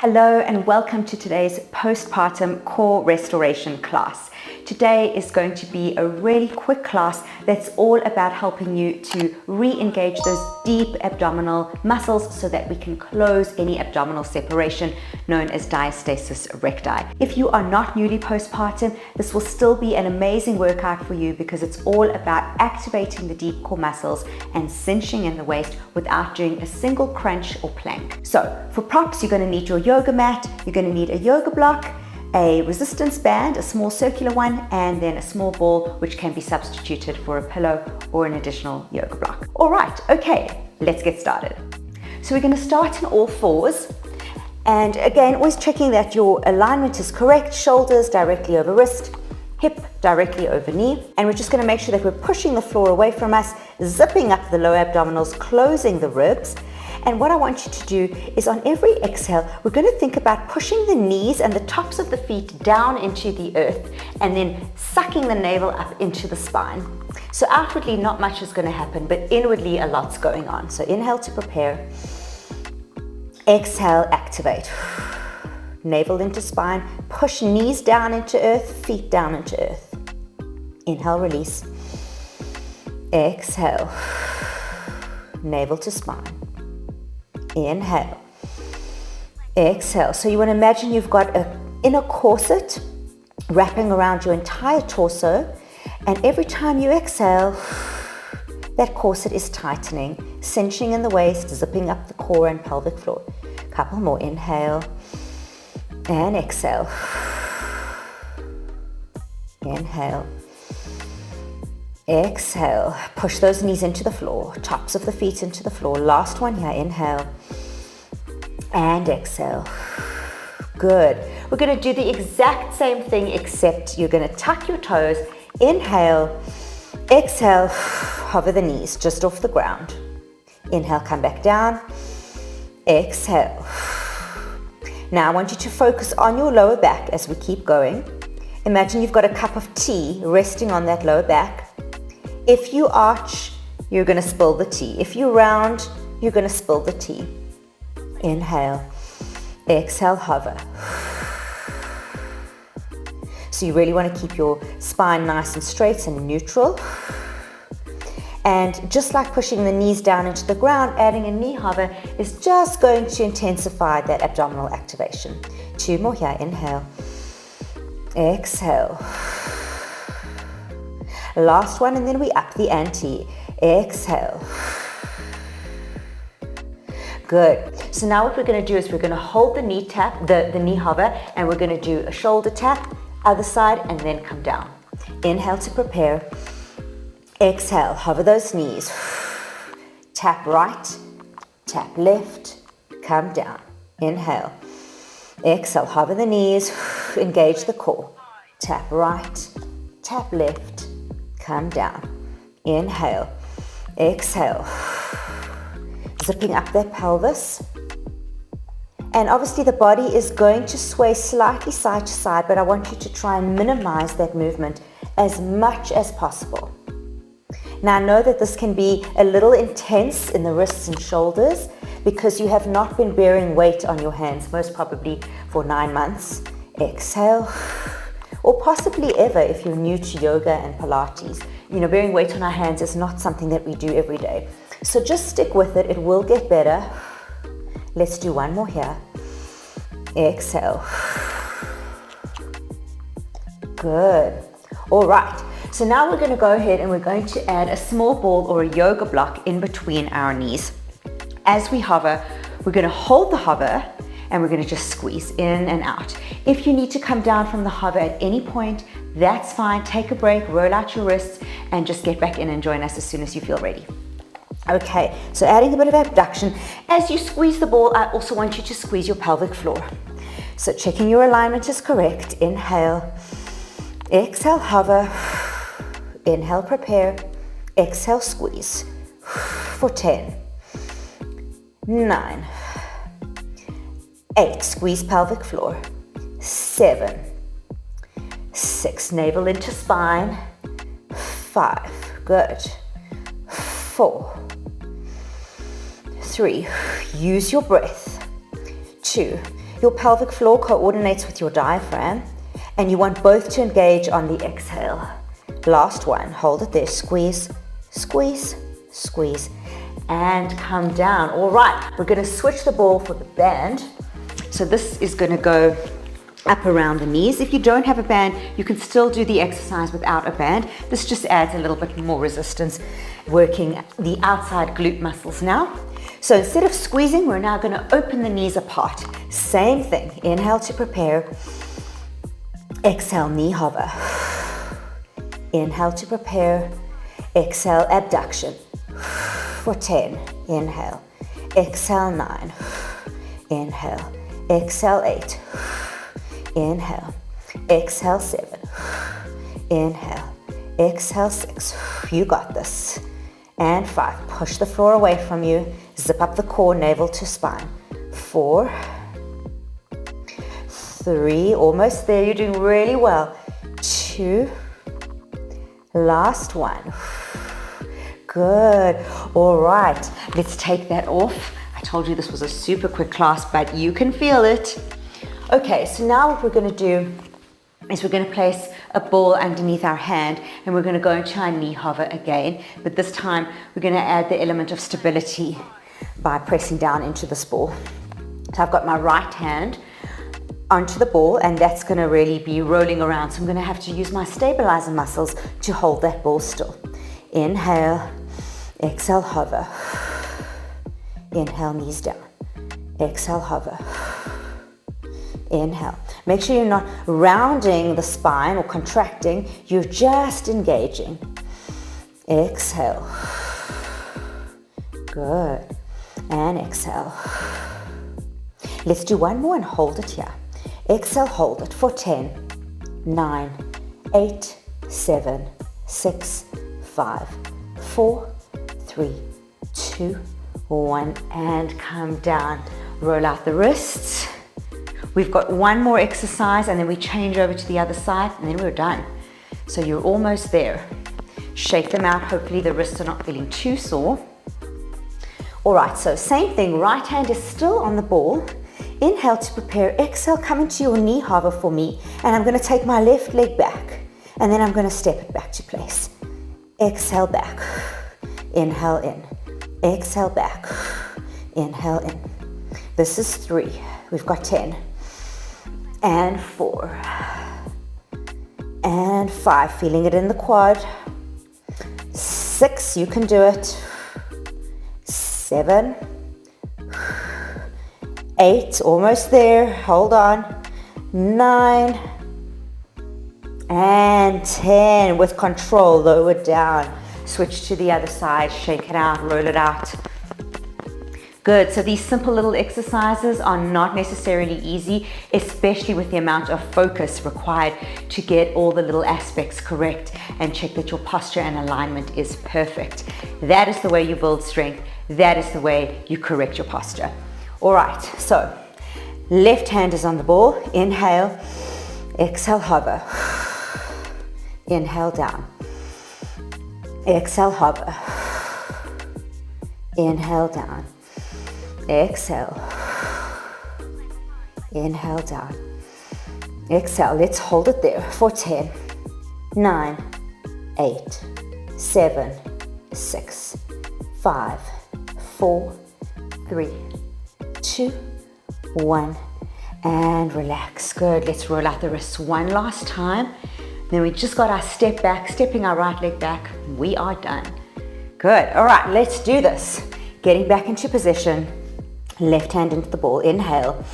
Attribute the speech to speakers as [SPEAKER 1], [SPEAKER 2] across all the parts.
[SPEAKER 1] Hello and welcome to today's Postpartum Core Restoration Class. Today is going to be a really quick class that's all about helping you to re-engage those deep abdominal muscles so that we can close any abdominal separation known as diastasis recti. If you are not newly postpartum, this will still be an amazing workout for you because it's all about activating the deep core muscles and cinching in the waist without doing a single crunch or plank. So for props, you're going to need your yoga mat, you're going to need a yoga block, a resistance band, a small circular one, and then a small ball which can be substituted for a pillow or an additional yoga block. All right, okay, let's get started. So we're going to start in all fours. And again, always checking that your alignment is correct, shoulders directly over wrist, hip directly over knee. And we're just going to make sure that we're pushing the floor away from us, zipping up the lower abdominals, closing the ribs. And what I want you to do is on every exhale, we're going to think about pushing the knees and the tops of the feet down into the earth and then sucking the navel up into the spine. So outwardly, not much is going to happen, but inwardly, a lot's going on. So inhale to prepare. Exhale, activate. Navel into spine. Push knees down into earth, feet down into earth. Inhale, release. Exhale. Navel to spine. Inhale, exhale. So you want to imagine you've got an inner corset wrapping around your entire torso, and every time you exhale, that corset is tightening, cinching in the waist, zipping up the core and pelvic floor. Couple more, inhale and exhale. Inhale. Exhale, push those knees into the floor, tops of the feet into the floor. Last one here, inhale and exhale. Good. We're going to do the exact same thing except you're going to tuck your toes, inhale, exhale, hover the knees just off the ground. Inhale, come back down, exhale. Now I want you to focus on your lower back as we keep going. Imagine you've got a cup of tea resting on that lower back. If you arch, you're going to spill the tea. If you round, you're going to spill the tea. Inhale, exhale, hover. So you really want to keep your spine nice and straight and neutral. And just like pushing the knees down into the ground, adding a knee hover is just going to intensify that abdominal activation. 2 more here, inhale, exhale. Last one, and then we up the ante. Exhale. Good. So now what we're going to do is we're going to hold the knee tap, the knee hover, and we're going to do a shoulder tap, other side, and then come down. Inhale to prepare. Exhale, hover those knees. Tap right, tap left, come down. Inhale. Exhale, hover the knees, engage the core. Tap right, tap left, come down. Inhale, exhale, zipping up that pelvis. And obviously the body is going to sway slightly side to side, but I want you to try and minimize that movement as much as possible. Now I know that this can be a little intense in the wrists and shoulders because you have not been bearing weight on your hands, most probably for 9 months. Exhale. Or possibly ever if you're new to yoga and Pilates. You know, bearing weight on our hands is not something that we do every day. So just stick with it, it will get better. Let's do one more here. Exhale. Good. All right, so now we're going to go ahead and we're going to add a small ball or a yoga block in between our knees. As we hover, we're going to hold the hover and we're going to just squeeze in and out. If you need to come down from the hover at any point, that's fine. Take a break, roll out your wrists, and just get back in and join us as soon as you feel ready. Okay, so adding a bit of abduction. As you squeeze the ball, I also want you to squeeze your pelvic floor. So checking your alignment is correct. Inhale, exhale, hover. Inhale, prepare. Exhale, squeeze. For 10, 9, 8, squeeze pelvic floor. 7, 6, navel into spine. 5, good. 4, 3, use your breath. 2, Your pelvic floor coordinates with your diaphragm, and you want both to engage on the exhale. Last one, hold it there, squeeze, squeeze, squeeze, and come down. All right, we're gonna switch the ball for the band. So this is gonna go up around the knees. If you don't have a band, you can still do the exercise without a band. This just adds a little bit more resistance, working the outside glute muscles now. So instead of squeezing, we're now gonna open the knees apart. Same thing, inhale to prepare. Exhale, knee hover. Inhale to prepare. Exhale, abduction. For 10, inhale. Exhale, 9. Inhale. Exhale, 8. Inhale. Exhale, 7. Inhale. Exhale, 6. You got this. And 5. Push the floor away from you. Zip up the core, navel to spine. 4. 3. Almost there. You're doing really well. 2. Last one. Good. All right. Let's take that off. I told you this was a super quick class, but you can feel it. Okay, so now what we're going to do is we're going to place a ball underneath our hand, and we're going to go into our knee hover again, but this time we're going to add the element of stability by pressing down into this ball. So I've got my right hand onto the ball, and that's going to really be rolling around, so I'm going to have to use my stabilizer muscles to hold that ball still. Inhale, exhale, hover. Inhale, knees down. Exhale, hover. Inhale. Make sure you're not rounding the spine or contracting, you're just engaging. Exhale. Good. And exhale. Let's do one more and hold it here. Exhale, hold it for 10, 9, 8, 7, 6, 5, 4, 3, 2, 1, and come down. Roll out the wrists. We've got one more exercise, and then we change over to the other side, and then we're done. So you're almost there. Shake them out. Hopefully the wrists are not feeling too sore. All right, so same thing. Right hand is still on the ball. Inhale to prepare. Exhale, come into your knee hover for me, and I'm going to take my left leg back, and then I'm going to step it back to place. Exhale back. Inhale in. Exhale back. Inhale in. This is 3. We've got 10. And 4. And 5. Feeling it in the quad. 6. You can do it. 7. 8. Almost there. Hold on. 9. And 10. With control. Lower down. Switch to the other side. Shake it out. Roll it out. Good. So these simple little exercises are not necessarily easy, especially with the amount of focus required to get all the little aspects correct and check that your posture and alignment is perfect. That is the way you build strength. That is the way you correct your posture. All right. So left hand is on the ball. Inhale. Exhale, hover. Inhale down. Exhale, hover. Inhale down. Exhale. Inhale down. Exhale. Let's hold it there for 10, 9, 8, 7, 6, 5, 4, 3, 2, 1. And relax. Good. Let's roll out the wrists one last time. Then we just got our step back, stepping our right leg back. We are done. Good. All right, let's do this. Getting back into position. Left hand into the ball. Inhale.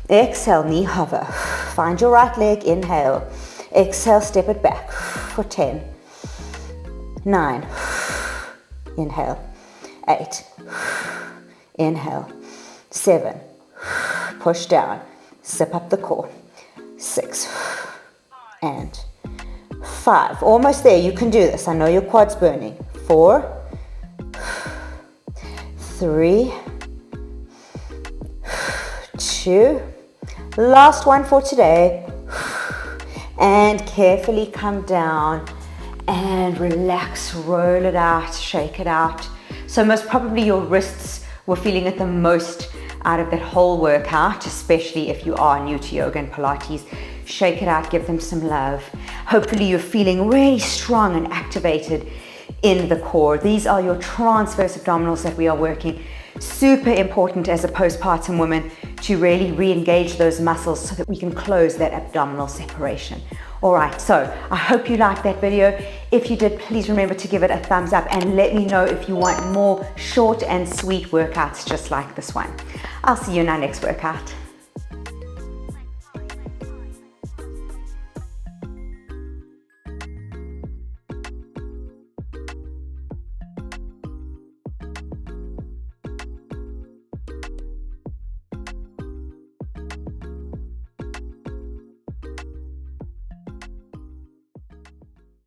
[SPEAKER 1] Exhale, knee hover. Find your right leg. Inhale. Exhale, step it back for 10, 9. Inhale. 8. Inhale. 7. Push down. Zip up the core. 6. And 5. Almost there. You can do this. I know your quad's burning. 4. 3. 2. Last one for today. And carefully come down and relax. Roll it out. Shake it out. So most probably your wrists were feeling it the most out of that whole workout, especially if you are new to yoga and Pilates. Shake it out, give them some love. Hopefully you're feeling really strong and activated in the core. These are your transverse abdominals that we are working. Super important as a postpartum woman to really re-engage those muscles so that we can close that abdominal separation. All right, so I hope you liked that video. If you did, please remember to give it a thumbs up and let me know if you want more short and sweet workouts just like this one. I'll see you in our next workout.